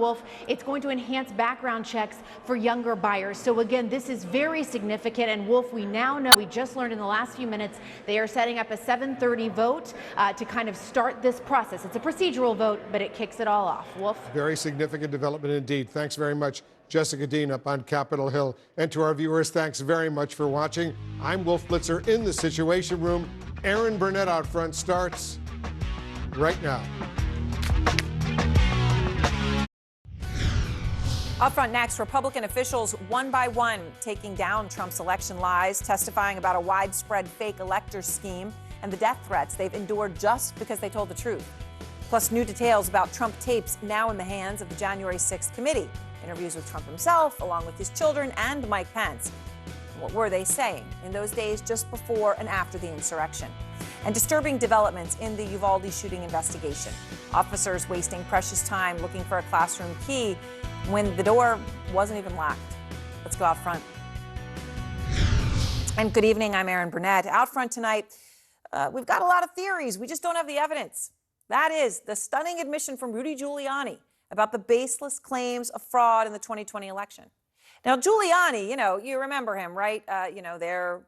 Wolf, it's going to enhance background checks for younger buyers. So again, this is very significant. And Wolf, we now know, we just learned in the last few minutes, they are setting up a 7:30 vote to kind of start this process. It's a procedural vote, but it kicks it all off. Wolf? Very significant development indeed. Thanks very much, Jessica Dean up on Capitol Hill. And to our viewers, thanks very much for watching. I'm Wolf Blitzer in the Situation Room. Aaron Burnett out front starts right now. Up front next, Republican officials one by one taking down Trump's election lies, testifying about a widespread fake electors scheme and the death threats they've endured just because they told the truth. Plus, new details about Trump tapes now in the hands of the January 6th committee. Interviews with Trump himself, along with his children and Mike Pence. What were they saying in those days just before and after the insurrection? And disturbing developments in the Uvalde shooting investigation. Officers wasting precious time looking for a classroom key when the door wasn't even locked. Let's go out front. And good evening, I'm Aaron Burnett. Out front tonight, we've got a lot of theories. We just don't have the evidence. That is the stunning admission from Rudy Giuliani about the baseless claims of fraud in the 2020 election. Now, Giuliani, you remember him, right? The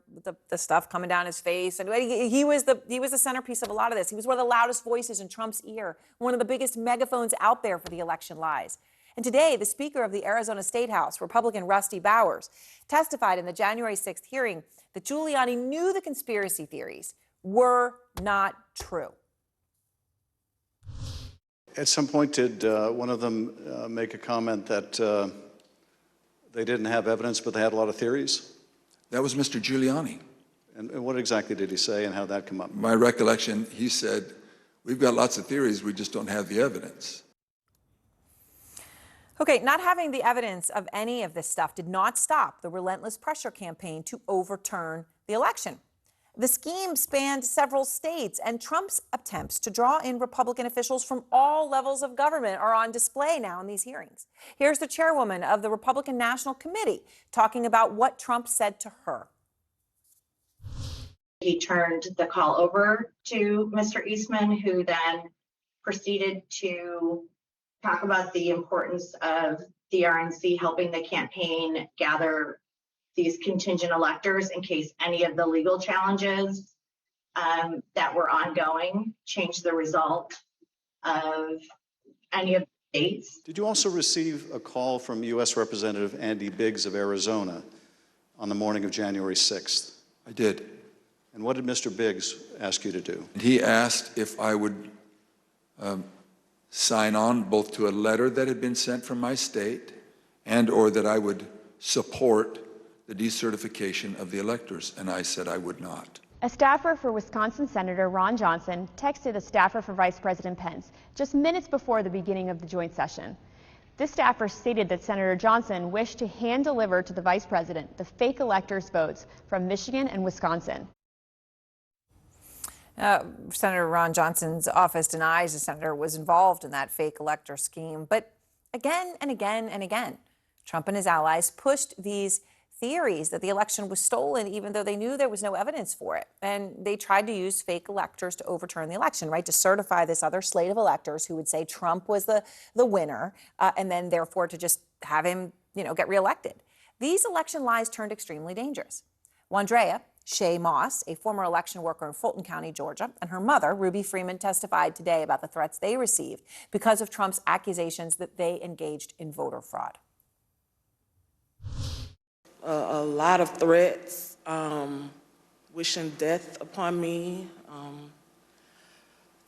stuff coming down his face, and he was the centerpiece of a lot of this. He was one of the loudest voices in Trump's ear, one of the biggest megaphones out there for the election lies. And today, the Speaker of the Arizona State House, Republican Rusty Bowers, testified in the January 6th hearing that Giuliani knew the conspiracy theories were not true. At some point, did one of them make a comment that they didn't have evidence, but they had a lot of theories? That was Mr. Giuliani. And what exactly did he say, and how did that come up? My recollection, he said, we've got lots of theories, we just don't have the evidence. Okay, not having the evidence of any of this stuff did not stop the relentless pressure campaign to overturn the election. The scheme spanned several states, and Trump's attempts to draw in Republican officials from all levels of government are on display now in these hearings. Here's the chairwoman of the Republican National Committee talking about what Trump said to her. He turned the call over to Mr. Eastman, who then proceeded to talk about the importance of the RNC helping the campaign gather these contingent electors in case any of the legal challenges that were ongoing changed the result of any of the states. Did you also receive a call from U.S. Representative Andy Biggs of Arizona on the morning of January 6th? I did. And what did Mr. Biggs ask you to do? He asked if I would sign on both to a letter that had been sent from my state and or that I would support the decertification of the electors, and I said I would not. A staffer for Wisconsin Senator Ron Johnson texted a staffer for Vice President Pence just minutes before the beginning of the joint session. This staffer stated that Senator Johnson wished to hand-deliver to the Vice President the fake electors' votes from Michigan and Wisconsin. Senator Ron Johnson's office denies the senator was involved in that fake elector scheme. But again and again and again, Trump and his allies pushed these theories that the election was stolen, even though they knew there was no evidence for it. And they tried to use fake electors to overturn the election, right? To certify this other slate of electors who would say Trump was the winner, and then therefore to just have him, get reelected. These election lies turned extremely dangerous. Wandrea Shea Moss, a former election worker in Fulton County, Georgia, and her mother, Ruby Freeman, testified today about the threats they received because of Trump's accusations that they engaged in voter fraud. A lot of threats, wishing death upon me,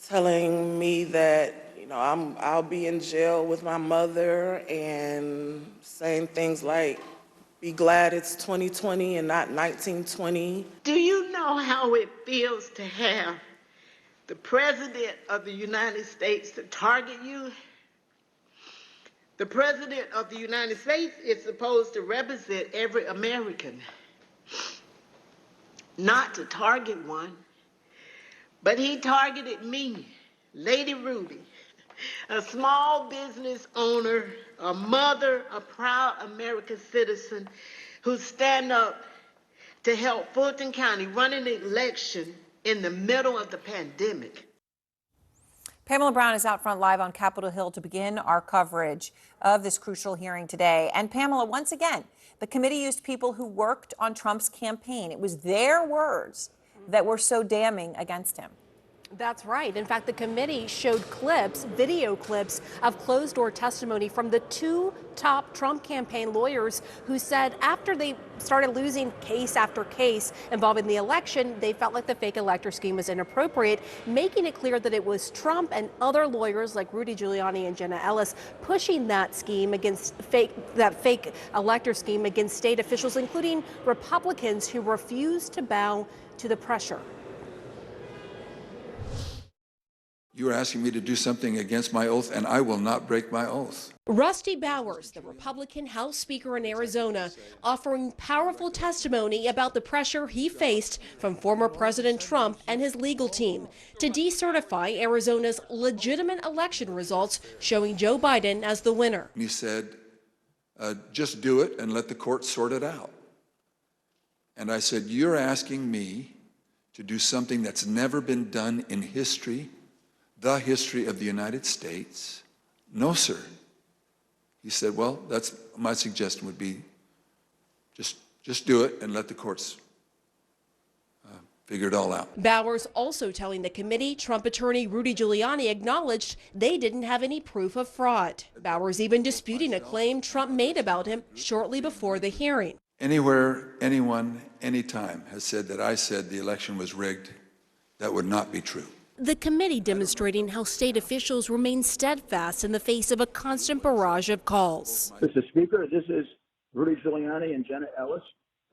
telling me that, I'll be in jail with my mother, and saying things like, be glad it's 2020 and not 1920. Do you know how it feels to have the President of the United States to target you? The President of the United States is supposed to represent every American, not to target one, but he targeted me, Lady Rudy, a small business owner, a mother, a proud American citizen who stand up to help Fulton County run an election in the middle of the pandemic. Pamela Brown is out front live on Capitol Hill to begin our coverage of this crucial hearing today. And Pamela, once again, the committee used people who worked on Trump's campaign. It was their words that were so damning against him. That's right. In fact, the committee showed clips, video clips of closed-door testimony from the two top Trump campaign lawyers who said after they started losing case after case involving the election, they felt like the fake elector scheme was inappropriate, making it clear that it was Trump and other lawyers like Rudy Giuliani and Jenna Ellis pushing that scheme against fake elector scheme against state officials, including Republicans who refused to bow to the pressure. You are asking me to do something against my oath, and I will not break my oath. Rusty Bowers, the Republican House Speaker in Arizona, offering powerful testimony about the pressure he faced from former President Trump and his legal team to decertify Arizona's legitimate election results, showing Joe Biden as the winner. He said, just do it and let the court sort it out. And I said, you're asking me to do something that's never been done in history, the history of the United States? No, sir. He said, well, that's my suggestion would be just do it and let the courts figure it all out. Bowers also telling the committee Trump attorney Rudy Giuliani acknowledged they didn't have any proof of fraud. Bowers even disputing a claim Trump made about him shortly before the hearing. Anywhere, anyone, anytime has said that I said the election was rigged, that would not be true. The committee demonstrating how state officials remain steadfast in the face of a constant barrage of calls. Mr. Speaker, this is Rudy Giuliani and Jenna Ellis.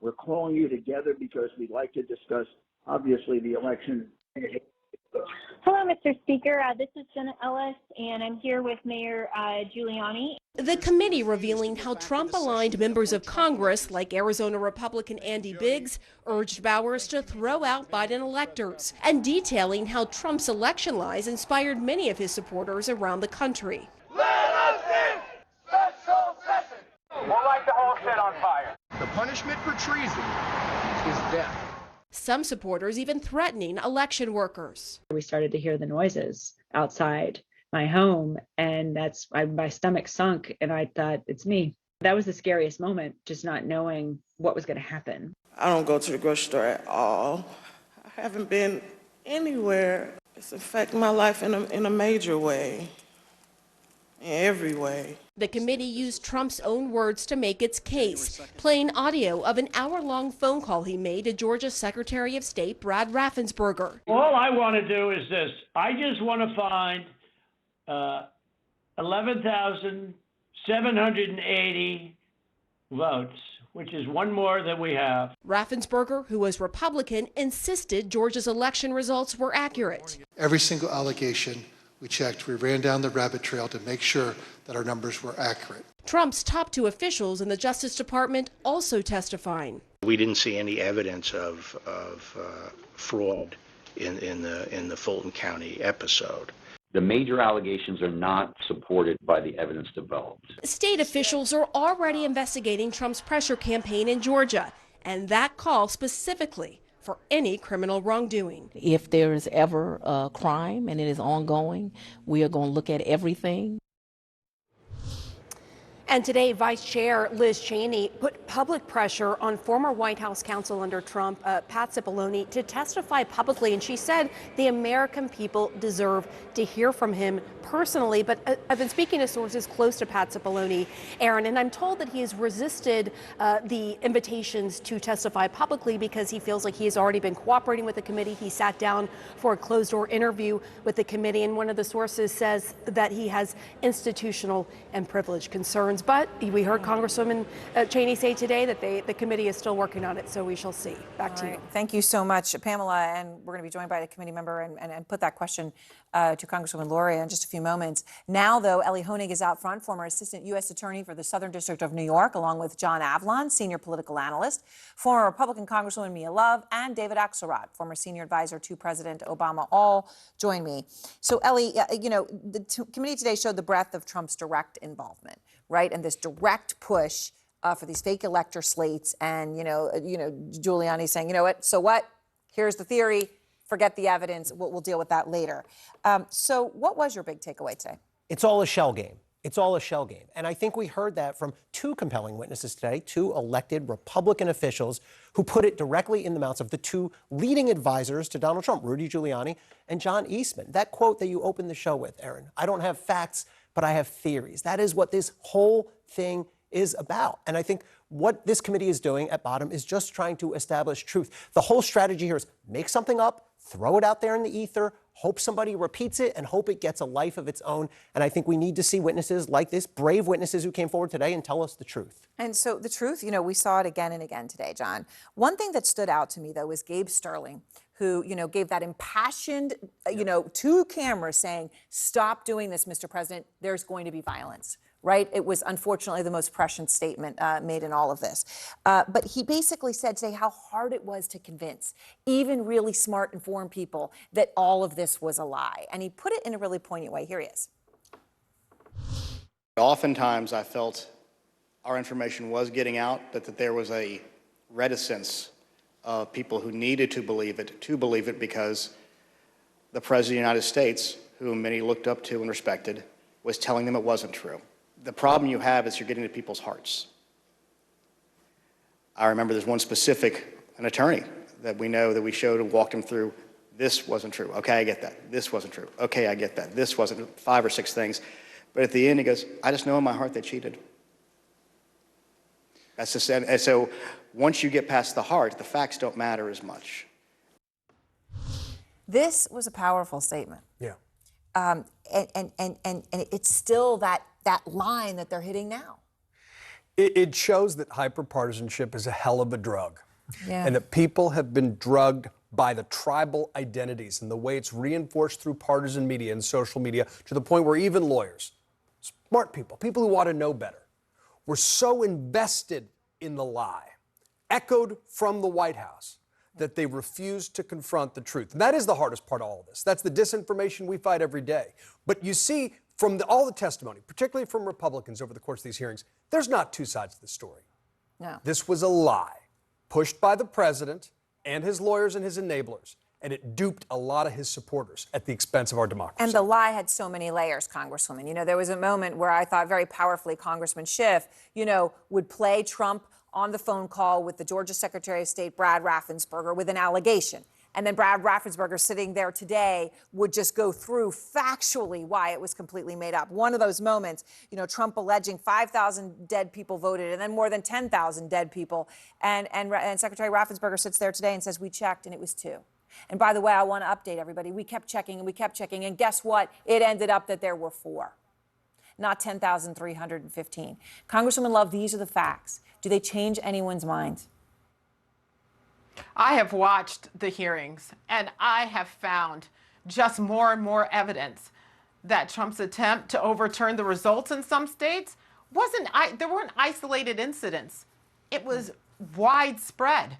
We're calling you together because we'd like to discuss, obviously, the election. Hello, Mr. Speaker. This is Jenna Ellis, and I'm here with Mayor Giuliani. The committee revealing how Trump-aligned members of Congress, like Arizona Republican Andy Biggs, urged Bowers to throw out Biden electors, and detailing how Trump's election lies inspired many of his supporters around the country. Let us in special session. We'll light the whole shit on fire. The punishment for treason is death. Some supporters even threatening election workers. We started to hear the noises outside my home, and my stomach sunk, and I thought, it's me. That was the scariest moment, just not knowing what was going to happen. I don't go to the grocery store at all. I haven't been anywhere. It's affecting my life in a major way, in every way. The committee used Trump's own words to make its case, playing audio of an hour-long phone call he made to Georgia's Secretary of State Brad Raffensperger. All I want to do is this. I just want to find 11,780 votes, which is one more than we have. Raffensperger, who was Republican, insisted Georgia's election results were accurate. Every single allegation we checked, we ran down the rabbit trail to make sure that our numbers were accurate. Trump's top two officials in the Justice Department also testifying. We didn't see any evidence of fraud in the Fulton County episode. The major allegations are not supported by the evidence developed. State officials are already investigating Trump's pressure campaign in Georgia, and that call specifically for any criminal wrongdoing. If there is ever a crime and it is ongoing, we are going to look at everything. And today, Vice Chair Liz Cheney put public pressure on former White House counsel under Trump, Pat Cipollone, to testify publicly. And she said the American people deserve to hear from him personally. But I've been speaking to sources close to Pat Cipollone, Aaron, and I'm told that he has resisted the invitations to testify publicly because he feels like he has already been cooperating with the committee. He sat down for a closed-door interview with the committee, and one of the sources says that he has institutional and privilege concerns. But we heard Congresswoman Cheney say today that the committee is still working on it, so we shall see. Back to you. Thank you so much, Pamela. And we're going to be joined by a committee member and put that question to Congresswoman Lauria in just a few moments. Now, though, Ellie Honig is out front, former Assistant U.S. Attorney for the Southern District of New York, along with John Avlon, Senior Political Analyst, former Republican Congresswoman Mia Love, and David Axelrod, former Senior Advisor to President Obama, all join me. So, Ellie, the committee today showed the breadth of Trump's direct involvement, right? And this direct push for these fake elector slates, and Giuliani saying, you know what? So what? Here's the theory. forget the evidence. We'll deal with that later. So what was your big takeaway today? It's all a shell game. It's all a shell game. And I think we heard that from two compelling witnesses today, two elected Republican officials who put it directly in the mouths of the two leading advisors to Donald Trump, Rudy Giuliani and John Eastman. That quote that you opened the show with, Aaron, I don't have facts, but I have theories. That is what this whole thing is about. And I think what this committee is doing at bottom is just trying to establish truth. The whole strategy here is make something up, throw it out there in the ether, hope somebody repeats it, and hope it gets a life of its own. And I think we need to see witnesses like this, brave witnesses who came forward today and tell us the truth. And so the truth, we saw it again and again today, John. One thing that stood out to me, though, was Gabe Sterling, who, gave that impassioned, to cameras saying, stop doing this, Mr. President, there's going to be violence. Right? It was unfortunately the most prescient statement made in all of this. But he basically said today how hard it was to convince even really smart, informed people that all of this was a lie. And he put it in a really poignant way. Here he is. Oftentimes I felt our information was getting out, but that there was a reticence of people who needed to believe it because the President of the United States, whom many looked up to and respected, was telling them it wasn't true. The problem you have is you're getting to people's hearts. I remember there's one specific, an attorney that we know that we showed and walked him through, this wasn't true. Okay, I get that. This wasn't true. Okay, I get that. This wasn't, 5 or 6 things. But at the end, he goes, I just know in my heart they cheated. That's just, and so once you get past the heart, the facts don't matter as much. This was a powerful statement. Yeah. And it's still that line that they're hitting now. It shows that hyperpartisanship is a hell of a drug. Yeah. And that people have been drugged by the tribal identities and the way it's reinforced through partisan media and social media to the point where even lawyers, smart people, people who ought to know better, were so invested in the lie, echoed from the White House, that they refused to confront the truth. And that is the hardest part of all of this. That's the disinformation we fight every day. But you see from all the testimony, particularly from Republicans over the course of these hearings, there's not two sides to the story. No. This was a lie pushed by the president and his lawyers and his enablers, and it duped a lot of his supporters at the expense of our democracy. And the lie had so many layers, Congresswoman. There was a moment where I thought very powerfully Congressman Schiff, would play Trump on the phone call with the Georgia Secretary of State, Brad Raffensperger, with an allegation. And then Brad Raffensperger, sitting there today, would just go through factually why it was completely made up. One of those moments, Trump alleging 5,000 dead people voted and then more than 10,000 dead people. And Secretary Raffensperger sits there today and says, we checked and it was 2. And by the way, I want to update everybody. We kept checking and we kept checking. And guess what? It ended up that there were 4, not 10,315. Congresswoman Love, these are the facts. Do they change anyone's mind? I have watched the hearings, and I have found just more and more evidence that Trump's attempt to overturn the results in some states there weren't isolated incidents. It was widespread.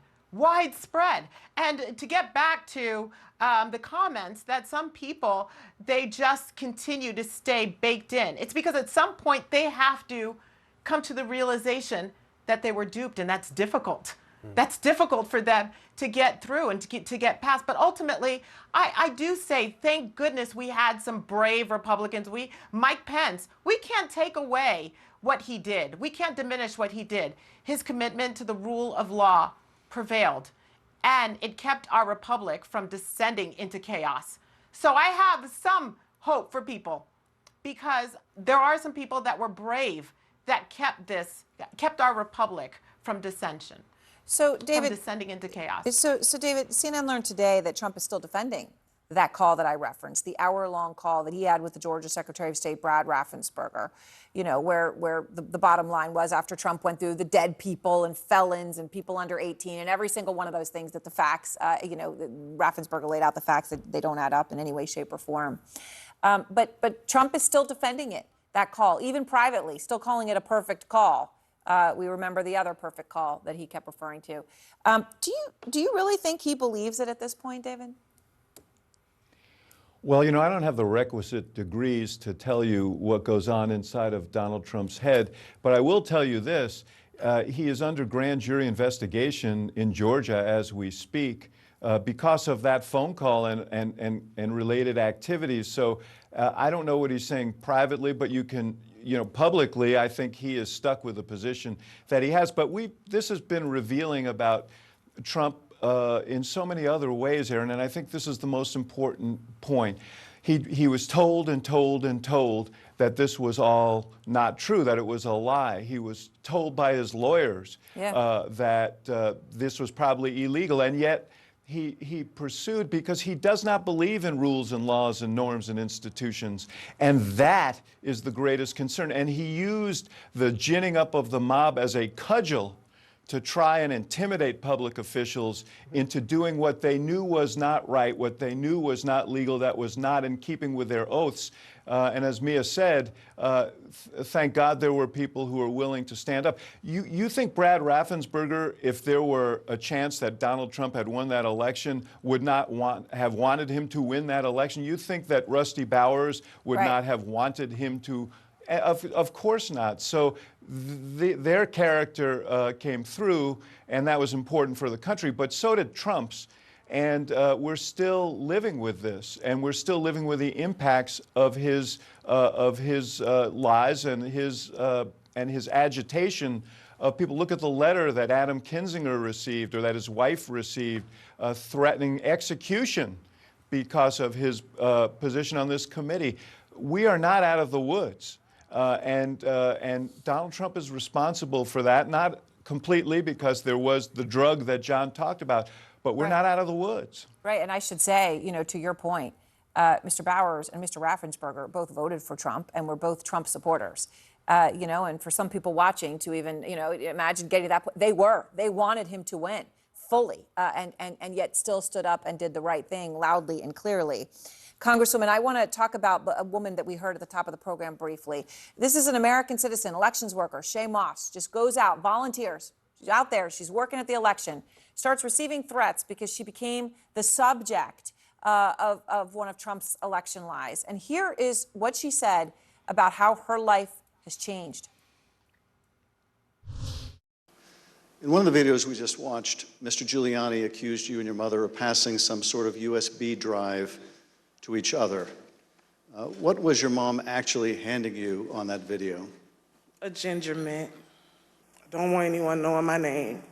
And to get back to the comments that some people, they just continue to stay baked in. It's because at some point they have to come to the realization that they were duped, and that's difficult. That's difficult for them to get through and to get past. But ultimately, I do say, thank goodness we had some brave Republicans. Mike Pence, we can't take away what he did. We can't diminish what he did. His commitment to the rule of law prevailed, and it kept our republic from descending into chaos. So I have some hope for people, because there are some people that were brave that kept our republic from dissension. So, David, from descending into chaos. So, David, CNN learned today that Trump is still defending that call that I referenced, the hour-long call that he had with the Georgia Secretary of State, Brad Raffensperger, where the bottom line was, after Trump went through the dead people and felons and people under 18 and every single one of those things, that the facts, Raffensperger laid out the facts that they don't add up in any way, shape, or form. But Trump is still defending it, that call, even privately, still calling it a perfect call. We remember the other perfect call that he kept referring to. Do you really think he believes it at this point, David? Well, I don't have the requisite degrees to tell you what goes on inside of Donald Trump's head, but I will tell you this. He is under grand jury investigation in Georgia as we speak. because of that phone call and related activities. So I don't know what he's saying privately, but you can, publicly, I think he is stuck with the position that he has. But this has been revealing about Trump in so many other ways, Aaron, and I think this is the most important point. He was told and told and told that this was all not true, that it was a lie. He was told by his lawyers that this was probably illegal, and yet he pursued because he does not believe in rules and laws and norms and institutions, and that is the greatest concern. And he used the ginning up of the mob as a cudgel to try and intimidate public officials into doing what they knew was not right, what they knew was not legal, that was not in keeping with their oaths. And as Mia said, thank God there were people who were willing to stand up. You think Brad Raffensperger, if there were a chance that Donald Trump had won that election, would not have wanted him to win that election? You think that Rusty Bowers would not have wanted him to? Of course not. So their character came through, and that was important for the country, but so did Trump's. And we're still living with this, and we're still living with the impacts of his lies and his agitation of people. Look at the letter that Adam Kinzinger received, or that his wife received, threatening execution because of his position on this committee. We are not out of the woods. And Donald Trump is responsible for that, not completely, because there was the drug that John talked about, but we're not out of the woods. Right, and I should say, to your point, Mr. Bowers and Mr. Raffensperger both voted for Trump and were both Trump supporters. And for some people watching to even, imagine getting to that point, they wanted him to win fully, and yet still stood up and did the right thing loudly and clearly. Congresswoman, I want to talk about a woman that we heard at the top of the program briefly. This is an American citizen, elections worker, Shay Moss, just goes out, volunteers. She's out there, she's working at the election, starts receiving threats because she became the subject of one of Trump's election lies. And here is what she said about how her life has changed. In one of the videos we just watched, Mr. Giuliani accused you and your mother of passing some sort of USB drive to each other. What was your mom actually handing you on that video? A ginger mint. I don't want anyone knowing my name.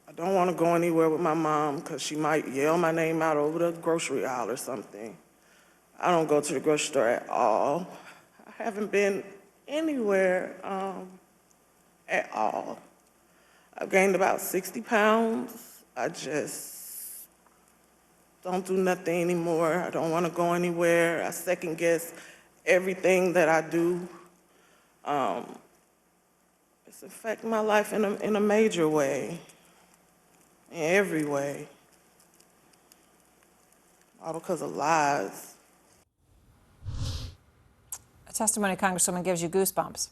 I don't want to go anywhere with my mom because she might yell my name out over the grocery aisle or something. I don't go to the grocery store at all. I haven't been anywhere at all. I've gained about 60 pounds. I just don't do nothing anymore. I don't want to go anywhere. I second guess everything that I do. It's affecting my life in a major way, in every way. All because of lies. A testimony, Congresswoman, gives you goosebumps.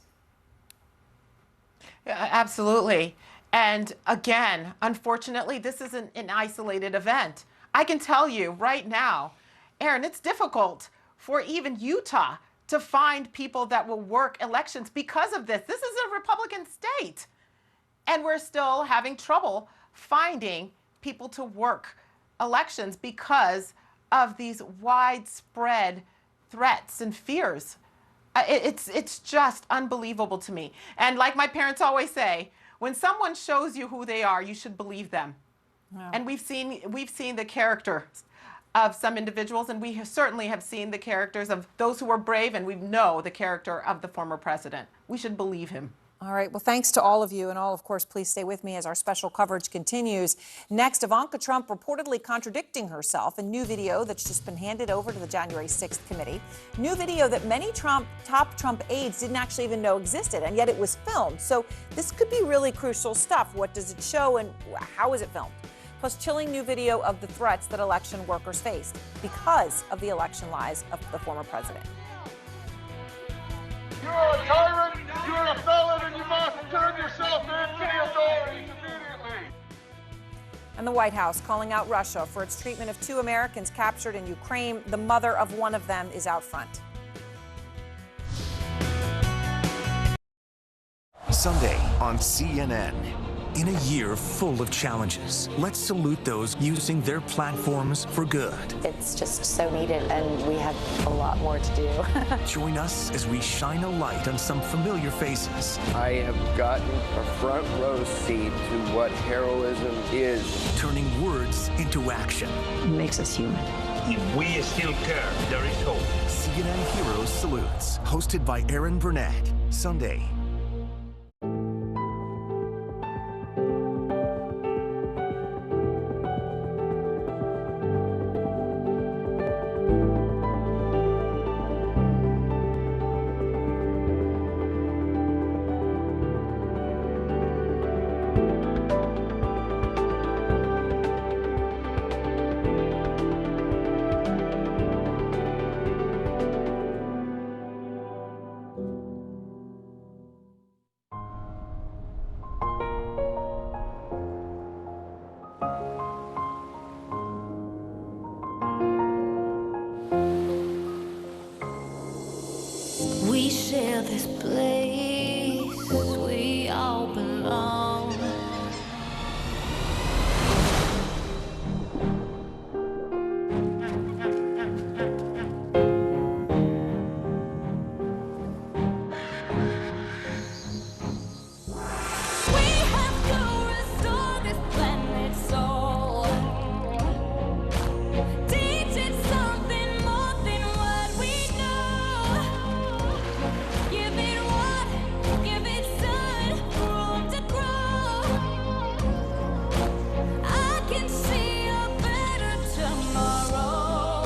Yeah, absolutely. And again, unfortunately, this isn't an isolated event. I can tell you right now, Aaron, it's difficult for even Utah to find people that will work elections because of this. This is a Republican state. And we're still having trouble finding people to work elections because of these widespread threats and fears. It's just unbelievable to me. And like my parents always say, when someone shows you who they are, you should believe them. Wow. And we've seen the character of some individuals, and we certainly have seen the characters of those who are brave, and we know the character of the former president. We should believe him. All right. Well, thanks to all of you, and all, of course, please stay with me as our special coverage continues. Next, Ivanka Trump reportedly contradicting herself. A new video that's just been handed over to the January 6th committee. New video that many top Trump aides didn't actually even know existed, and yet it was filmed. So this could be really crucial stuff. What does it show, and how is it filmed? Plus, chilling new video of the threats that election workers faced because of the election lies of the former president. You're a tyrant, you're a felon, and you must turn yourself in to the authorities immediately. And the White House calling out Russia for its treatment of 2 Americans captured in Ukraine. The mother of one of them is out front. Sunday on CNN. In a year full of challenges, let's salute those using their platforms for good. It's just so needed, and we have a lot more to do. Join us as we shine a light on some familiar faces. I have gotten a front row seat to what heroism is. Turning words into action. It makes us human. If we still care, there is hope. CNN Heroes Salutes, hosted by Aaron Burnett. Sunday. We share this place, we all belong. We have to restore this planet's soul. Teach it something more than what we know. Give it water, give it sun, room to grow. I can see a better tomorrow.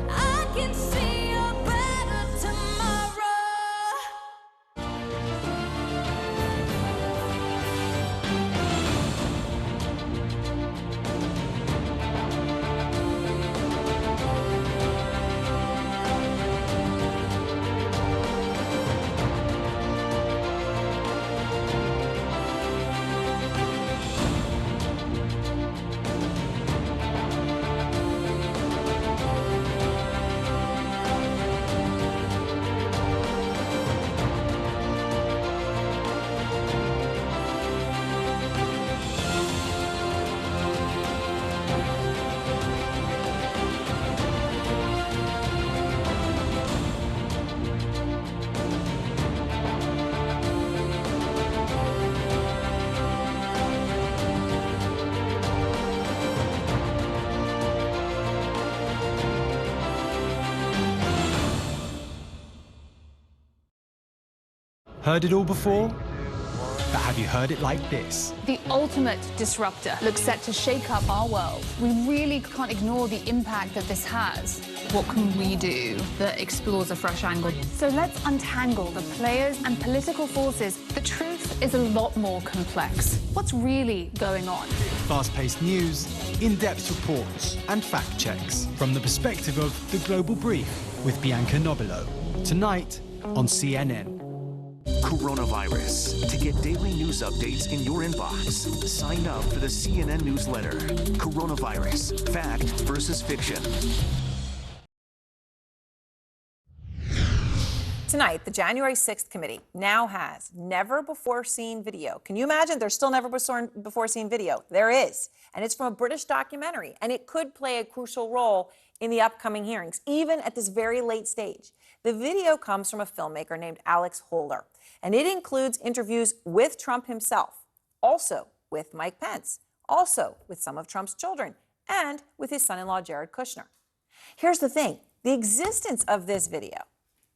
I can see a better tomorrow. Heard it all before? But have you heard it like this? The ultimate disruptor looks set to shake up our world. We really can't ignore the impact that this has. What can we do that explores a fresh angle? So let's untangle the players and political forces. The truth is a lot more complex. What's really going on? Fast-paced news, in-depth reports, and fact checks from the perspective of The Global Brief with Bianca Nobilo. Tonight on CNN. Coronavirus. To get daily news updates in your inbox, sign up for the CNN newsletter. Coronavirus. Fact versus fiction. Tonight, the January 6th committee now has never-before-seen video. Can you imagine? There's still never-before-seen video. There is. And it's from a British documentary. And it could play a crucial role in the upcoming hearings, even at this very late stage. The video comes from a filmmaker named Alex Holder. And it includes interviews with Trump himself, also with Mike Pence, also with some of Trump's children, and with his son-in-law, Jared Kushner. Here's the thing. The existence of this video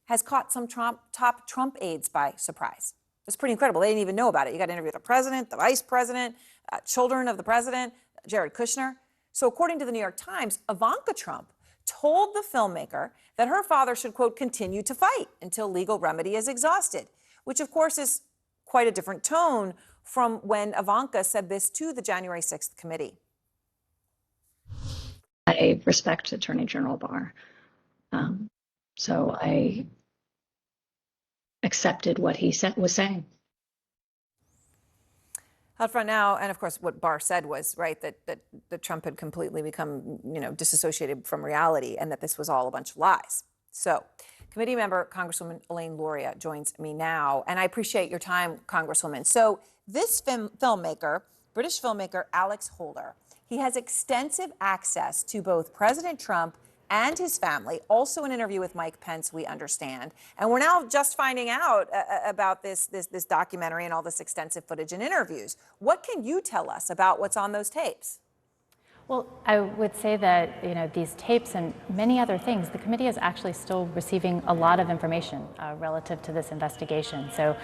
has caught some top Trump aides by surprise. It's pretty incredible. They didn't even know about it. You got to interview the president, the vice president, children of the president, Jared Kushner. So according to the New York Times, Ivanka Trump told the filmmaker that her father should, quote, continue to fight until legal remedy is exhausted, which of course is quite a different tone from when Ivanka said this to the January 6th committee. I respect Attorney General Barr. So I accepted what he was saying. Out front now, and of course what Barr said was, right, that Trump had completely become, disassociated from reality and that this was all a bunch of lies. So Committee member Congresswoman Elaine Luria joins me now, and I appreciate your time, Congresswoman. So this filmmaker, British filmmaker Alex Holder, he has extensive access to both President Trump and his family, also an interview with Mike Pence, we understand. And we're now just finding out about this documentary and all this extensive footage and interviews. What can you tell us about what's on those tapes? Well, I would say that, these tapes and many other things, the committee is actually still receiving a lot of information relative to this investigation. So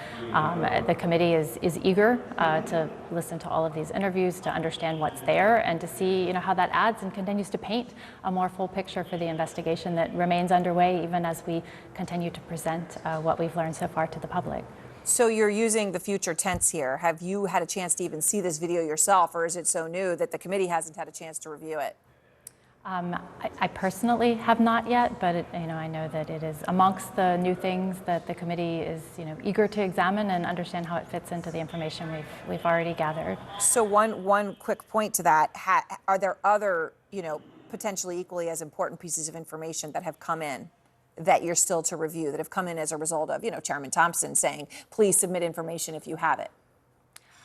the committee is eager to listen to all of these interviews, to understand what's there, and to see, how that adds and continues to paint a more full picture for the investigation that remains underway, even as we continue to present what we've learned so far to the public. So you're using the future tense here. Have you had a chance to even see this video yourself, or is it so new that the committee hasn't had a chance to review it? I personally have not yet, but I know that it is amongst the new things that the committee is eager to examine and understand how it fits into the information we've already gathered. So one quick point to that: are there other potentially equally as important pieces of information that have come in that you're still to review, that have come in as a result of, Chairman Thompson saying, please submit information if you have it?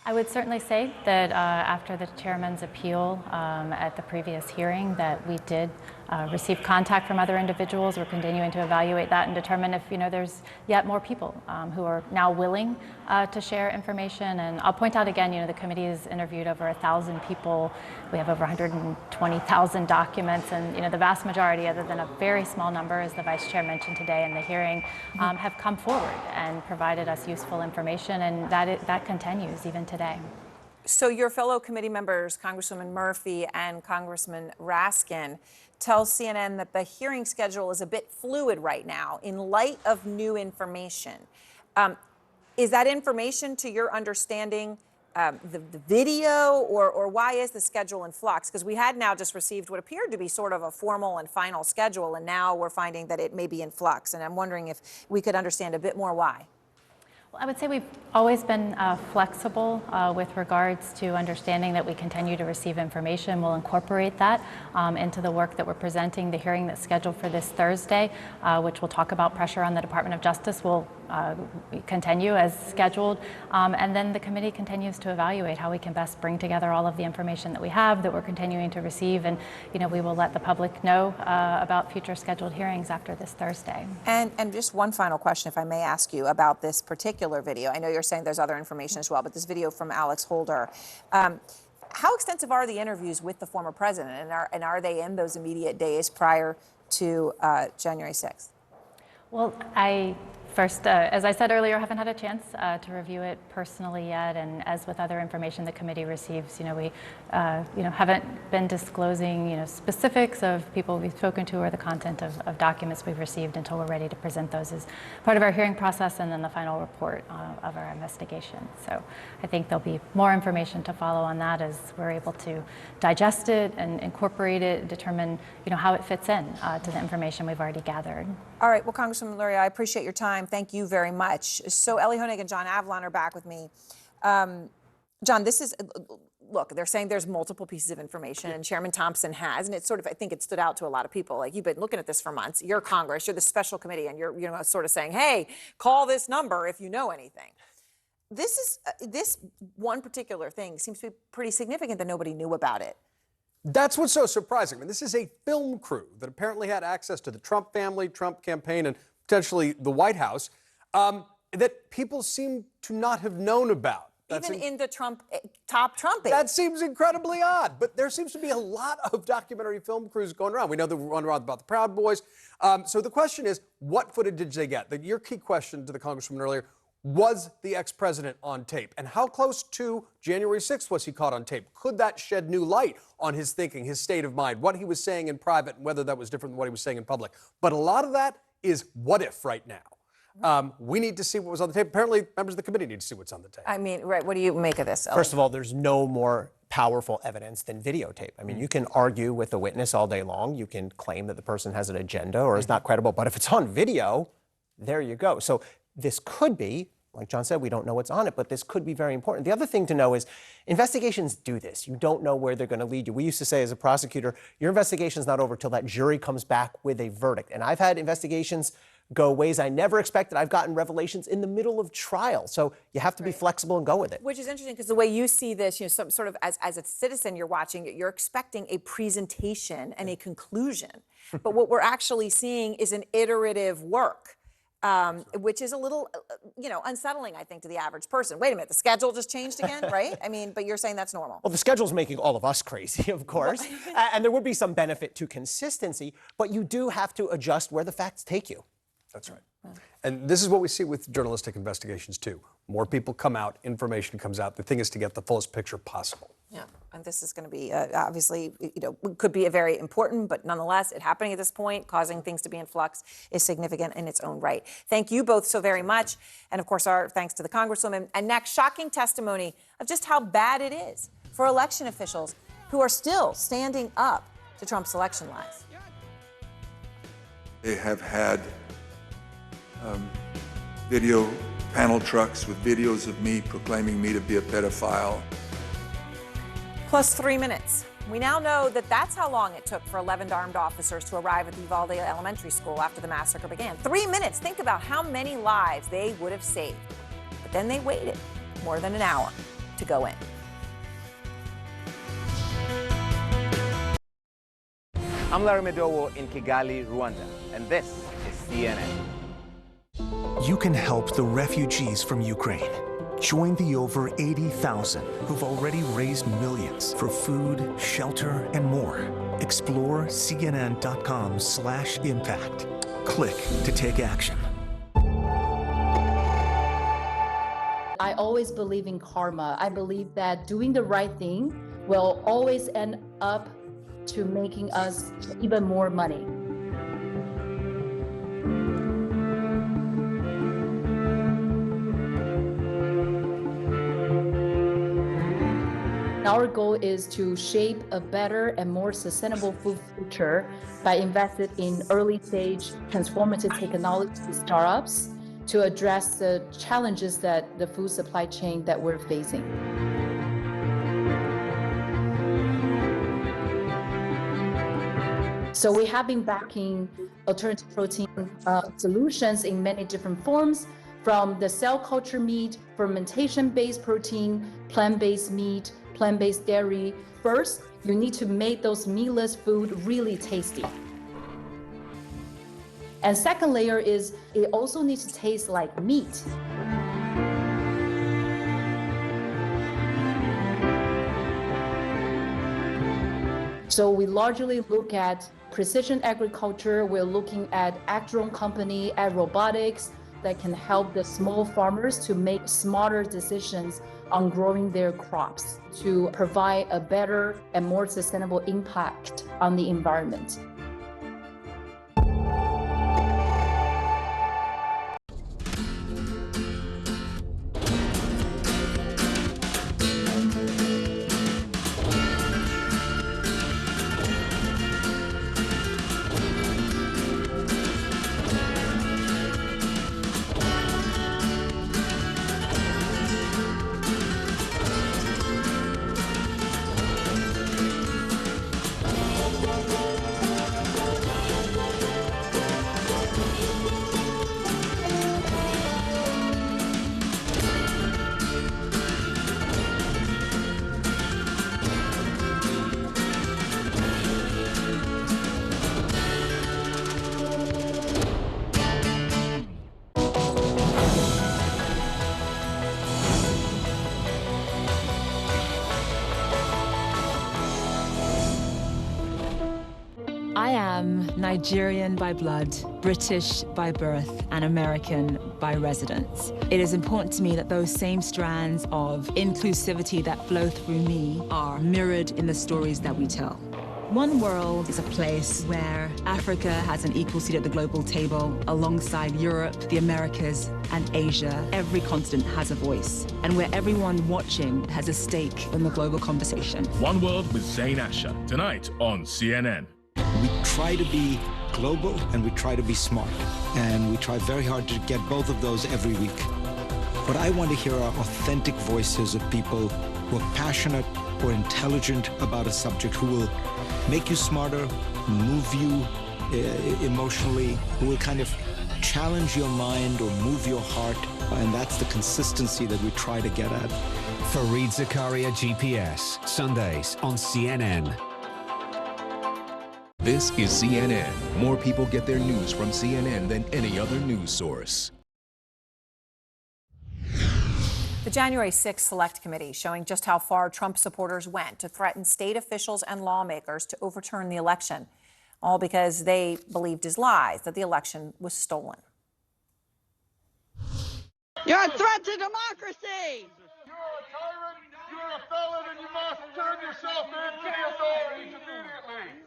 I would certainly say that after the chairman's appeal at the previous hearing, that we did receive contact from other individuals. We're continuing to evaluate that and determine if there's yet more people who are now willing to share information. And I'll point out again, the committee has interviewed over 1,000 people. We have over 120,000 documents, and the vast majority, other than a very small number, as the vice chair mentioned today in the hearing, have come forward and provided us useful information, and that continues even today. So your fellow committee members, Congresswoman Murphy and Congressman Raskin, tell CNN that the hearing schedule is a bit fluid right now in light of new information. Is that information, to your understanding, the video, or why is the schedule in flux? Because we had now just received what appeared to be sort of a formal and final schedule, and now we're finding that it may be in flux. And I'm wondering if we could understand a bit more why. I would say we've always been flexible with regards to understanding that we continue to receive information. We'll incorporate that into the work that we're presenting. The hearing that's scheduled for this Thursday, which will talk about pressure on the Department of Justice, will continue as scheduled. And then the committee continues to evaluate how we can best bring together all of the information that we have, that we're continuing to receive. And, we will let the public know about future scheduled hearings after this Thursday. And just one final question, if I may ask you, about this particular video. I know you're saying there's other information as well, but this video from Alex Holder, how extensive are the interviews with the former president, and are they in those immediate days prior to January 6th? Well, First, as I said earlier, I haven't had a chance to review it personally yet, and as with other information the committee receives, we, haven't been disclosing, specifics of people we've spoken to or the content of documents we've received until we're ready to present those as part of our hearing process and then the final report of our investigation. So I think there'll be more information to follow on that as we're able to digest it and incorporate it, determine, how it fits in to the information we've already gathered. All right. Well, Congresswoman Luria, I appreciate your time. Thank you very much. So Ellie Honig and John Avlon are back with me. John, this is, look, they're saying there's multiple pieces of information, and Chairman Thompson has, and it's sort of, I think it stood out to a lot of people. Like, you've been looking at this for months. You're Congress, you're the special committee, and you're sort of saying, hey, call this number if you know anything. This one particular thing seems to be pretty significant that nobody knew about it. That's what's so surprising. I mean, this is a film crew that apparently had access to the Trump family, Trump campaign, and potentially the White House, that people seem to not have known about. Even in the top Trump aide. That seems incredibly odd, but there seems to be a lot of documentary film crews going around. We know the one around about the Proud Boys. So the question is, what footage did they get? Your key question to the Congresswoman earlier, was the ex-president on tape? And how close to January 6th was he caught on tape? Could that shed new light on his thinking, his state of mind, what he was saying in private, and whether that was different than what he was saying in public? But a lot of that is what if right now. We need to see what was on the tape. Apparently, members of the committee need to see what's on the tape. I mean, right, what do you make of this, Ellie? First of all, there's no more powerful evidence than videotape. I mean, you can argue with the witness all day long. You can claim that the person has an agenda or is not credible. But if it's on video, there you go. So this could be, like John said, we don't know what's on it, but this could be very important. The other thing to know is investigations do this. You don't know where they're going to lead you. We used to say as a prosecutor, your investigation's not over till that jury comes back with a verdict. And I've had investigations go ways I never expected. I've gotten revelations in the middle of trial. So you have to be flexible and go with it. Which is interesting because the way you see this, some sort of as a citizen, you're watching it, you're expecting a presentation and a conclusion. But what we're actually seeing is an iterative work. Which is a little, unsettling, I think, to the average person. Wait a minute, the schedule just changed again, right? I mean, but you're saying that's normal. Well, the schedule's making all of us crazy, of course. And there would be some benefit to consistency, but you do have to adjust where the facts take you. That's right. And this is what we see with journalistic investigations, too. More people come out, information comes out. The thing is to get the fullest picture possible. Yeah, and this is going to be obviously, could be a very important, but nonetheless, it happening at this point, causing things to be in flux, is significant in its own right. Thank you both so very much. And of course, our thanks to the Congresswoman. And next, shocking testimony of just how bad it is for election officials who are still standing up to Trump's election lies. They have had video panel trucks with videos of me proclaiming me to be a pedophile. Plus 3 minutes. We now know that that's how long it took for 11 armed officers to arrive at the Uvalde Elementary School after the massacre began. 3 minutes. Think about how many lives they would have saved. But then they waited more than an hour to go in. I'm Larry Medowo in Kigali, Rwanda, and this is CNN. You can help the refugees from Ukraine. Join the over 80,000 who've already raised millions for food, shelter, and more. Explore cnn.com/impact. Click to take action. I always believe in karma. I believe that doing the right thing will always end up to making us even more money. Our goal is to shape a better and more sustainable food future by investing in early stage transformative technology startups to address the challenges that the food supply chain that we're facing. So we have been backing alternative protein solutions in many different forms, from the cell culture meat, fermentation-based protein, plant-based meat, plant-based dairy. First, you need to make those meatless food really tasty. And second layer is it also needs to taste like meat. So we largely look at precision agriculture. We're looking at ag-drone company, ag robotics that can help the small farmers to make smarter decisions on growing their crops to provide a better and more sustainable impact on the environment. I am Nigerian by blood, British by birth, and American by residence. It is important to me that those same strands of inclusivity that flow through me are mirrored in the stories that we tell. One World is a place where Africa has an equal seat at the global table alongside Europe, the Americas, and Asia. Every continent has a voice, and where everyone watching has a stake in the global conversation. One World with Zain Asher, tonight on CNN. We try to be global and we try to be smart. And we try very hard to get both of those every week. What I want to hear are authentic voices of people who are passionate or intelligent about a subject, who will make you smarter, move you emotionally, who will kind of challenge your mind or move your heart, and that's the consistency that we try to get at. Fareed Zakaria GPS, Sundays on CNN. This is CNN. More people get their news from CNN than any other news source. The January 6th Select Committee showing just how far Trump supporters went to threaten state officials and lawmakers to overturn the election, all because they believed his lies that the election was stolen. You're a threat to democracy! You're a tyrant, you're a felon, and you must turn yourself in to the authorities immediately.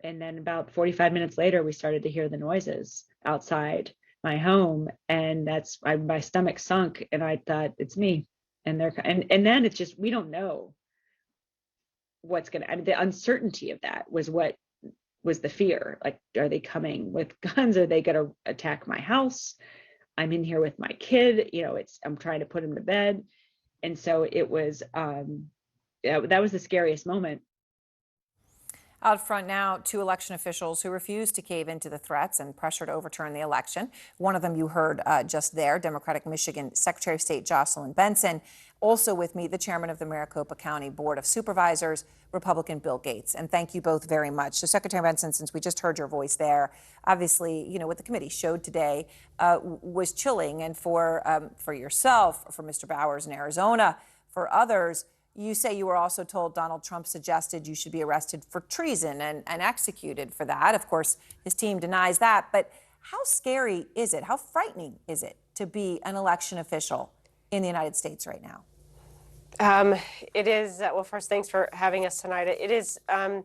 And then about 45 minutes later, we started to hear the noises outside my home, and my stomach sunk, and I thought, it's me. And then it's just, we don't know what's gonna. I mean, the uncertainty of that was what was the fear. Like, are they coming with guns? Are they gonna attack my house? I'm in here with my kid. I'm trying to put him to bed, and so it was. That was the scariest moment. Out front now, two election officials who refused to cave into the threats and pressure to overturn the election. One of them you heard just there, Democratic Michigan Secretary of State Jocelyn Benson. Also with me, the chairman of the Maricopa County Board of Supervisors, Republican Bill Gates. And thank you both very much. So Secretary Benson, since we just heard your voice there, obviously, what the committee showed today was chilling. And for yourself, for Mr. Bowers in Arizona, for others, you say you were also told Donald Trump suggested you should be arrested for treason and executed for that. Of course, his team denies that. But how scary is it? How frightening is it to be an election official in the United States right now? It is, well, first, thanks for having us tonight. It is an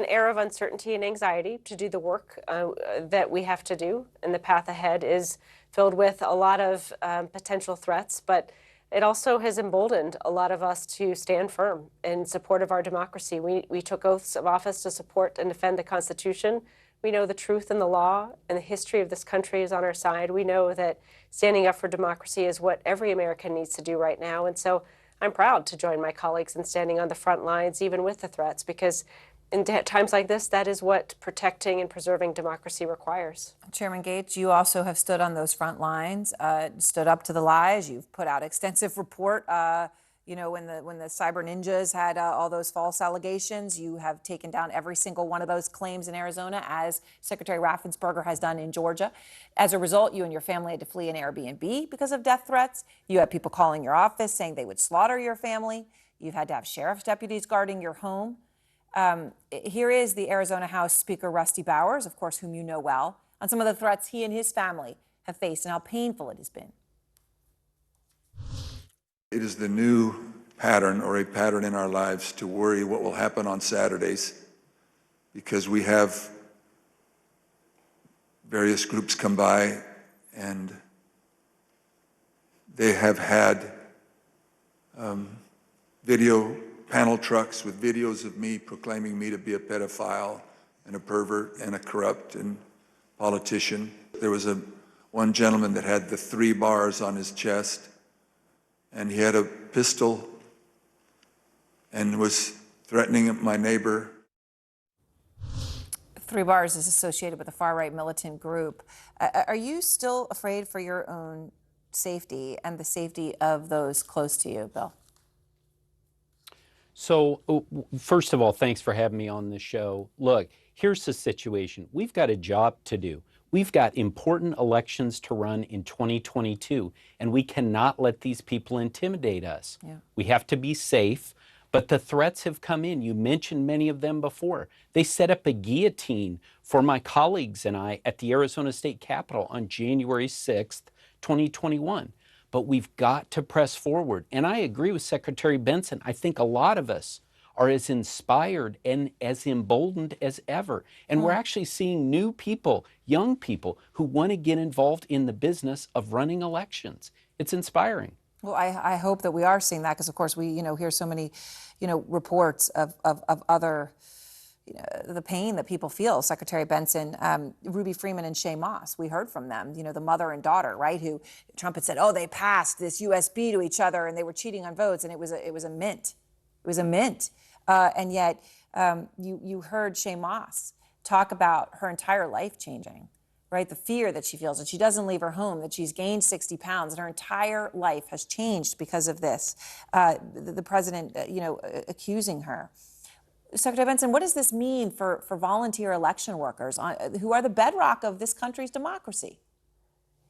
era of uncertainty and anxiety to do the work that we have to do. And the path ahead is filled with a lot of potential threats, but it also has emboldened a lot of us to stand firm in support of our democracy. We took oaths of office to support and defend the Constitution. We know the truth and the law and the history of this country is on our side. We know that standing up for democracy is what every American needs to do right now. And so I'm proud to join my colleagues in standing on the front lines, even with the threats, because in times like this, that is what protecting and preserving democracy requires. Chairman Gates, you also have stood on those front lines, stood up to the lies. You've put out extensive report. When the cyber ninjas had all those false allegations, you have taken down every single one of those claims in Arizona, as Secretary Raffensperger has done in Georgia. As a result, you and your family had to flee an Airbnb because of death threats. You had people calling your office saying they would slaughter your family. You've had to have sheriff's deputies guarding your home. Here is the Arizona House Speaker Rusty Bowers, of course, whom you know well, on some of the threats he and his family have faced and how painful it has been. It is the new pattern, or a pattern in our lives, to worry what will happen on Saturdays, because we have various groups come by and they have had video panel trucks with videos of me proclaiming me to be a pedophile and a pervert and a corrupt and politician. There was one gentleman that had the 3 bars on his chest, and he had a pistol and was threatening my neighbor. 3 Bars is associated with a far-right militant group. Are you still afraid for your own safety and the safety of those close to you, Bill? So, first of all, thanks for having me on the show. Look, here's the situation. We've got a job to do. We've got important elections to run in 2022, and we cannot let these people intimidate us. Yeah. We have to be safe, but the threats have come in. You mentioned many of them before. They set up a guillotine for my colleagues and I at the Arizona State Capitol on January 6th, 2021. But we've got to press forward. And I agree with Secretary Benson. I think a lot of us are as inspired and as emboldened as ever. And we're actually seeing new people, young people, who want to get involved in the business of running elections. It's inspiring. Well, I hope that we are seeing that, because, of course, we hear so many, reports of other, the pain that people feel. Secretary Benson, Ruby Freeman and Shay Moss, we heard from them, the mother and daughter, right, who Trump had said, oh, they passed this USB to each other and they were cheating on votes, and it was a mint. It was a mint. And yet you heard Shay Moss talk about her entire life changing right? The fear that she feels, that she doesn't leave her home, that she's gained 60 pounds, and her entire life has changed because of this. The president, accusing her. Secretary Benson, what does this mean for volunteer election workers who are the bedrock of this country's democracy?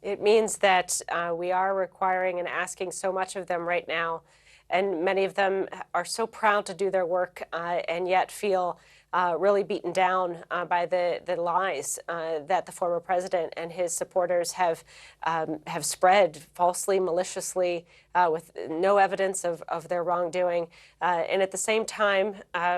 It means that we are requiring and asking so much of them right now, and many of them are so proud to do their work and yet feel really beaten down by the lies that the former president and his supporters have spread falsely, maliciously, with no evidence of their wrongdoing. And at the same time,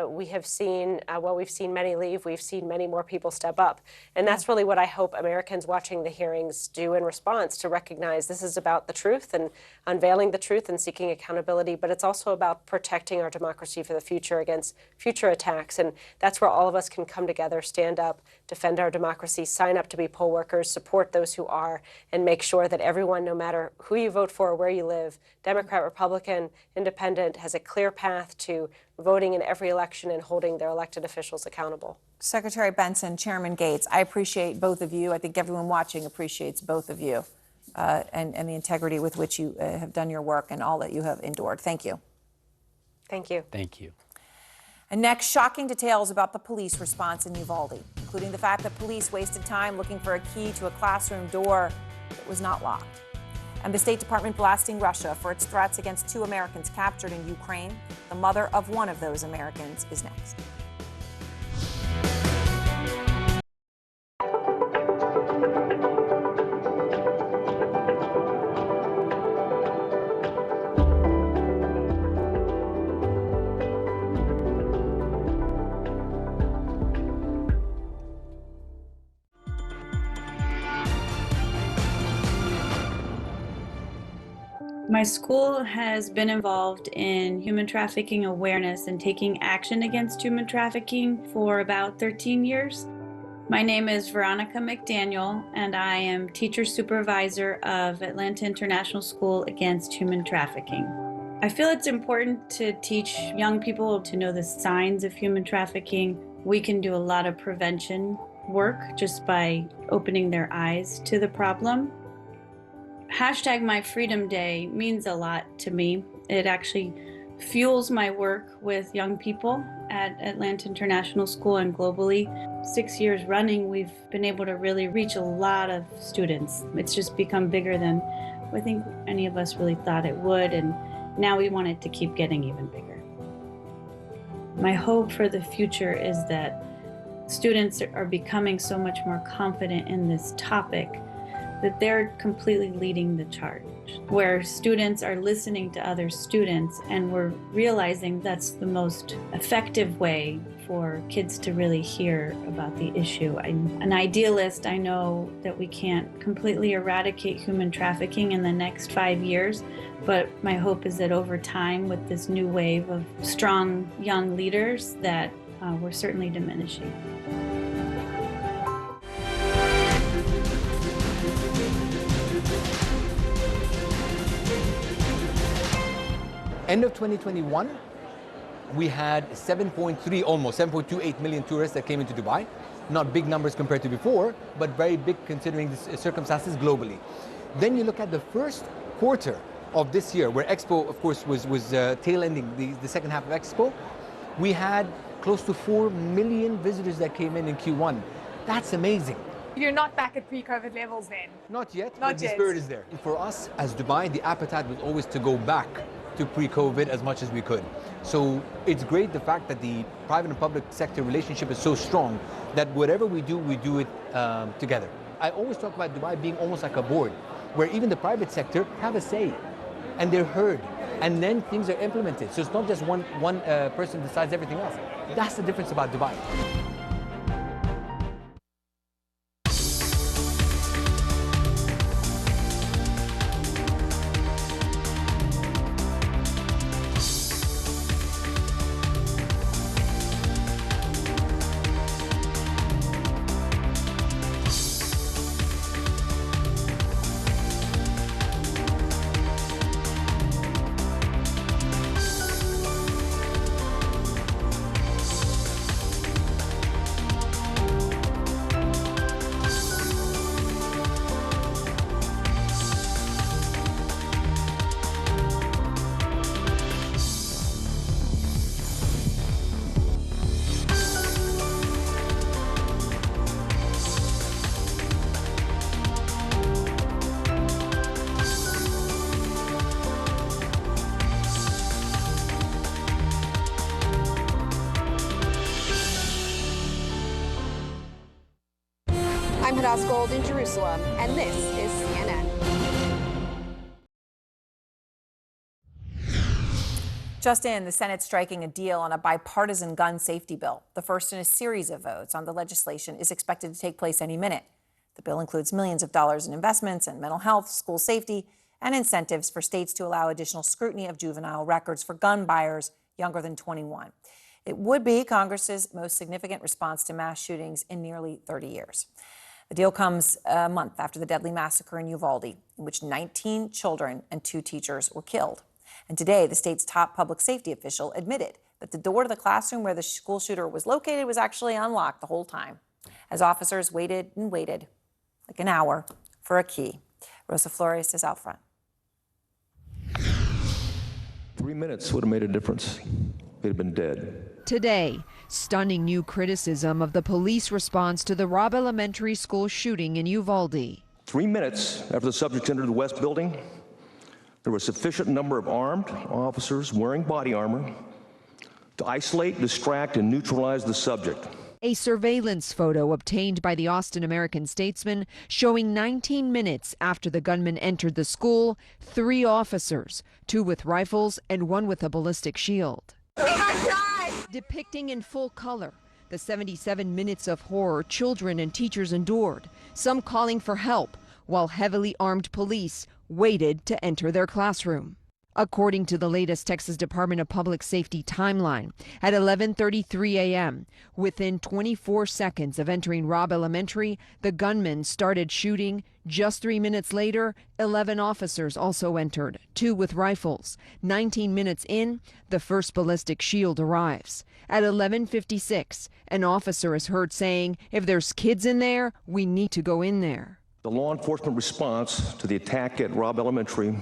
we have seen, we've seen many leave, we've seen many more people step up. And that's really what I hope Americans watching the hearings do in response, to recognize this is about the truth and unveiling the truth and seeking accountability, but it's also about protecting our democracy for the future against future attacks. And that's where all of us can come together, stand up, defend our democracy, sign up to be poll workers, support those who are, and make sure that everyone, no matter who you vote for or where you live, Democrat, Republican, Independent, has a clear path to voting in every election and holding their elected officials accountable. Secretary Benson, Chairman Gates, I appreciate both of you. I think everyone watching appreciates both of you and the integrity with which you have done your work and all that you have endured. Thank you. Thank you. Thank you. And next, shocking details about the police response in Uvalde, including the fact that police wasted time looking for a key to a classroom door that was not locked. And the State Department blasting Russia for its threats against 2 Americans captured in Ukraine. The mother of one of those Americans is next. My school has been involved in human trafficking awareness and taking action against human trafficking for about 13 years. My name is Veronica McDaniel, and I am teacher supervisor of Atlanta International School Against Human Trafficking. I feel it's important to teach young people to know the signs of human trafficking. We can do a lot of prevention work just by opening their eyes to the problem. Hashtag My Freedom Day means a lot to me. It actually fuels my work with young people at Atlanta International School and globally. 6 years running, we've been able to really reach a lot of students. It's just become bigger than I think any of us really thought it would, and now we want it to keep getting even bigger. My hope for the future is that students are becoming so much more confident in this topic that they're completely leading the charge, where students are listening to other students, and we're realizing that's the most effective way for kids to really hear about the issue. I'm an idealist. I know that we can't completely eradicate human trafficking in the next 5 years, but my hope is that over time, with this new wave of strong young leaders, that we're certainly diminishing. End of 2021, we had 7.28 million tourists that came into Dubai. Not big numbers compared to before, but very big considering the circumstances globally. Then you look at the first quarter of this year, where Expo, of course, was tail-ending the second half of Expo. We had close to 4 million visitors that came in Q1. That's amazing. You're not back at pre-COVID levels then? Not yet, Not but yet. The spirit is there. For us, as Dubai, the appetite was always to go back to pre-COVID as much as we could. So it's great the fact that the private and public sector relationship is so strong that whatever we do it together. I always talk about Dubai being almost like a board, where even the private sector have a say, and they're heard, and then things are implemented. So it's not just one person decides everything else. That's the difference about Dubai. White House Gold in Jerusalem, and this is CNN. Just in, the Senate striking a deal on a bipartisan gun safety bill. The first in a series of votes on the legislation is expected to take place any minute. The bill includes millions of dollars in investments in mental health, school safety, and incentives for states to allow additional scrutiny of juvenile records for gun buyers younger than 21. It would be Congress's most significant response to mass shootings in nearly 30 years. The deal comes a month after the deadly massacre in Uvalde, in which 19 children and 2 teachers were killed. And today, the state's top public safety official admitted that the door to the classroom where the school shooter was located was actually unlocked the whole time, as officers waited and waited, like an hour, for a key. Rosa Flores is out front. 3 minutes would have made a difference. They'd have been dead. Today, stunning new criticism of the police response to the Robb Elementary School shooting in Uvalde. 3 minutes after the subject entered the West Building, there was a sufficient number of armed officers wearing body armor to isolate, distract, and neutralize the subject. A surveillance photo obtained by the Austin American-Statesman showing 19 minutes after the gunman entered the school, 3 officers, 2 with rifles and 1 with a ballistic shield. Depicting in full color the 77 minutes of horror children and teachers endured, some calling for help, while heavily armed police waited to enter their classroom. According to the latest Texas Department of Public Safety timeline, at 11:33 a.m., within 24 seconds of entering Robb Elementary, the gunman started shooting. Just 3 minutes later, 11 officers also entered, 2 with rifles. 19 minutes in, the first ballistic shield arrives. At 11:56, an officer is heard saying, "If there's kids in there, we need to go in there." The law enforcement response to the attack at Robb Elementary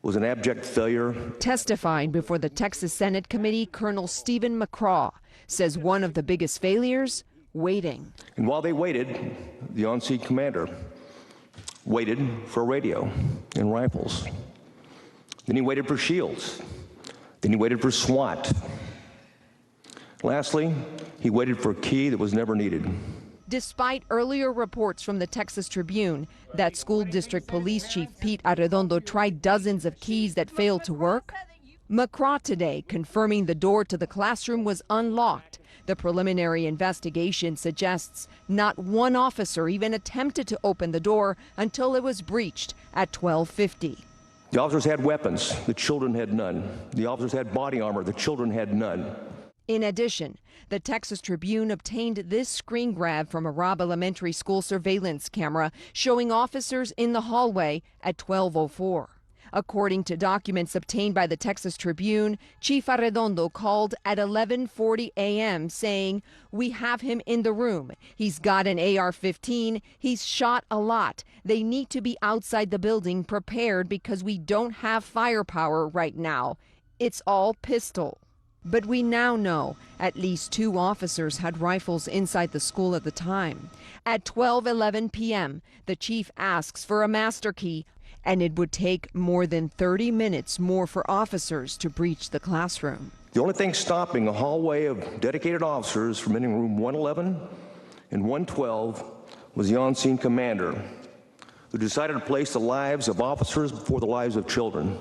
was an abject failure. Testifying before the Texas Senate Committee, Colonel Stephen McCraw says one of the biggest failures, waiting. And while they waited, the on-scene commander waited for a radio and rifles. Then he waited for shields. Then he waited for SWAT. Lastly, he waited for a key that was never needed. Despite earlier reports from the Texas Tribune that school district police chief Pete Arredondo tried dozens of keys that failed to work, McCraw today confirming the door to the classroom was unlocked. The preliminary investigation suggests not one officer even attempted to open the door until it was breached at 12:50. The officers had weapons, the children had none. The officers had body armor, the children had none. In addition, the Texas Tribune obtained this screen grab from a Robb Elementary School surveillance camera showing officers in the hallway at 12:04. According to documents obtained by the Texas Tribune, Chief Arredondo called at 11:40 a.m. saying, "We have him in the room. He's got an AR-15. He's shot a lot. They need to be outside the building prepared because we don't have firepower right now. It's all pistol." But we now know at least 2 officers had rifles inside the school at the time. At 12:11 p.m., the chief asks for a master key, and it would take more than 30 minutes more for officers to breach the classroom. The only thing stopping a hallway of dedicated officers from entering room 111 and 112 was the on-scene commander, who decided to place the lives of officers before the lives of children.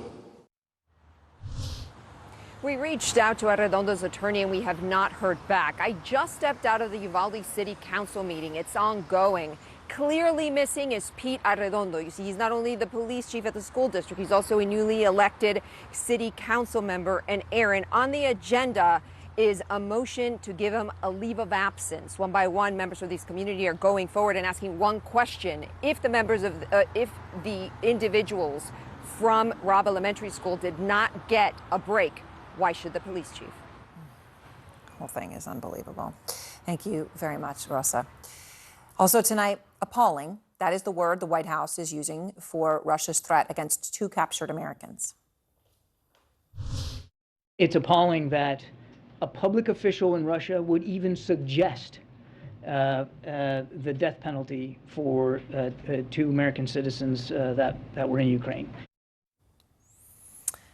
We reached out to Arredondo's attorney and we have not heard back. I just stepped out of the Uvalde City Council meeting. It's ongoing. Clearly missing is Pete Arredondo. You see, he's not only the police chief at the school district, he's also a newly elected city council member. And Aaron, on the agenda is a motion to give him a leave of absence. One by one, members of this community are going forward and asking one question. If the members of, if the individuals from Robb Elementary School did not get a break, why should the police chief? The whole thing is unbelievable. Thank you very much, Rosa. Also tonight, appalling. That is the word the White House is using for Russia's threat against 2 captured Americans. It's appalling that a public official in Russia would even suggest the death penalty for 2 American citizens that were in Ukraine.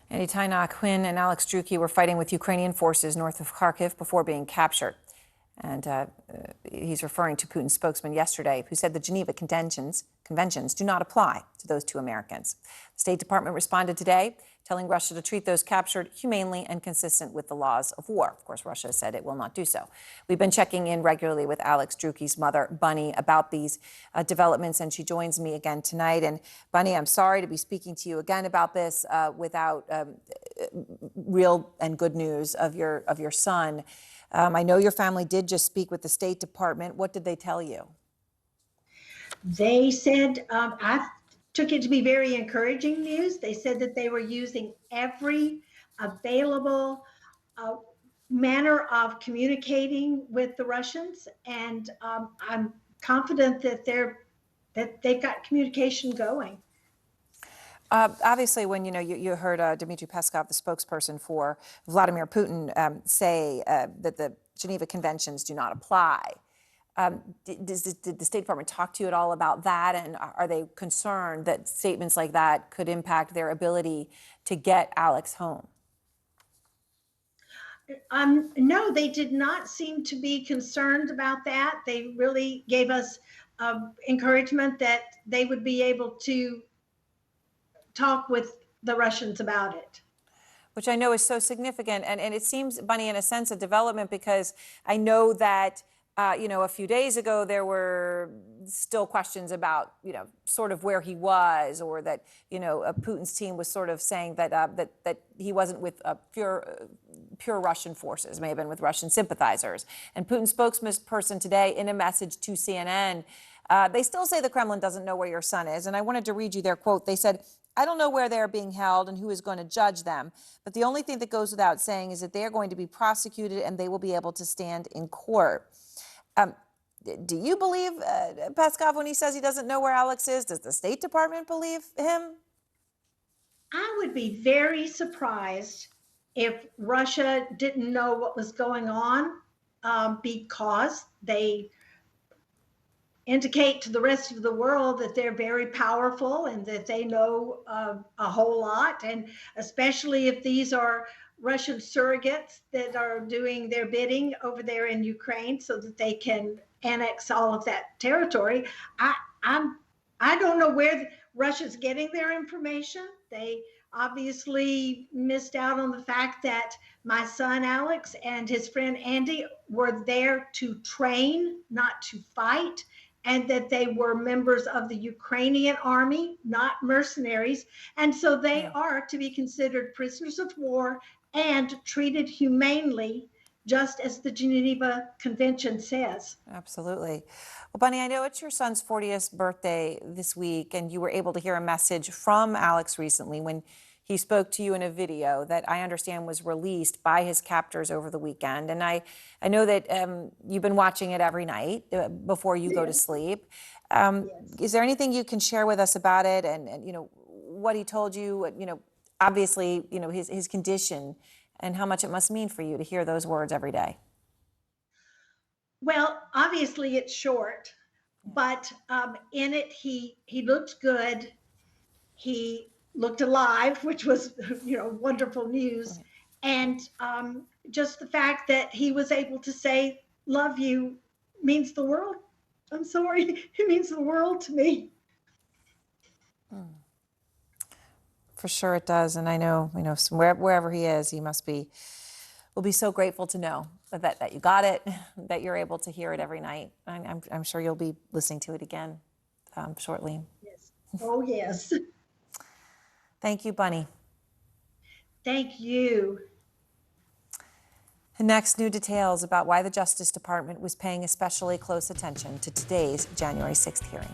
Andy Tynock, Quinn, and Alex Druki were fighting with Ukrainian forces north of Kharkiv before being captured. And he's referring to Putin's spokesman yesterday, who said the Geneva conventions do not apply to those two Americans. The State Department responded today, telling Russia to treat those captured humanely and consistent with the laws of war. Of course, Russia said it will not do so. We've been checking in regularly with Alex Druecki's mother, Bunny, about these developments, and she joins me again tonight. And Bunny, I'm sorry to be speaking to you again about this without real and good news of your son. I know your family did just speak with the State Department. What did they tell you? They said, I took it to be very encouraging news. They said that they were using every available manner of communicating with the Russians, and I'm confident that they've got communication going. Obviously, when you heard Dmitry Peskov, the spokesperson for Vladimir Putin, say that the Geneva Conventions do not apply, did the State Department talk to you at all about that? And are they concerned that statements like that could impact their ability to get Alex home? No, they did not seem to be concerned about that. They really gave us encouragement that they would be able to talk with the Russians about it. Which I know is so significant. And it seems, Bunny, in a sense, a development, because I know that, a few days ago, there were still questions about, sort of where he was, or that, Putin's team was sort of saying that that he wasn't with pure Russian forces, may have been with Russian sympathizers. And Putin's spokesperson today, in a message to CNN, they still say the Kremlin doesn't know where your son is. And I wanted to read you their quote. They said, "I don't know where they're being held and who is going to judge them. But the only thing that goes without saying is that they are going to be prosecuted and they will be able to stand in court." Do you believe Peskov when he says he doesn't know where Alex is? Does the State Department believe him? I would be very surprised if Russia didn't know what was going on, because they indicate to the rest of the world that they're very powerful and that they know a whole lot. And especially if these are Russian surrogates that are doing their bidding over there in Ukraine so that they can annex all of that territory. I don't know where Russia's getting their information. They obviously missed out on the fact that my son Alex and his friend Andy were there to train, not to fight, and that they were members of the Ukrainian army, not mercenaries. And so they are to be considered prisoners of war and treated humanely, just as the Geneva Convention says. Absolutely. Well, Bunny, I know it's your son's 40th birthday this week, and you were able to hear a message from Alex recently when he spoke to you in a video that I understand was released by his captors over the weekend. And I know that you've been watching it every night before you go to sleep. Is there anything you can share with us about it and what he told you, obviously, his condition and how much it must mean for you to hear those words every day? Well, obviously it's short, but in it, he looked good. He looked alive, which was, wonderful news. And just the fact that he was able to say, "Love you," means the world. I'm sorry, it means the world to me. For sure it does. And I know, wherever he is, he will be so grateful to know that you got it, that you're able to hear it every night. I'm sure you'll be listening to it again shortly. Yes. Oh, yes. Thank you, Bunny. Thank you. And next, new details about why the Justice Department was paying especially close attention to today's January 6th hearing.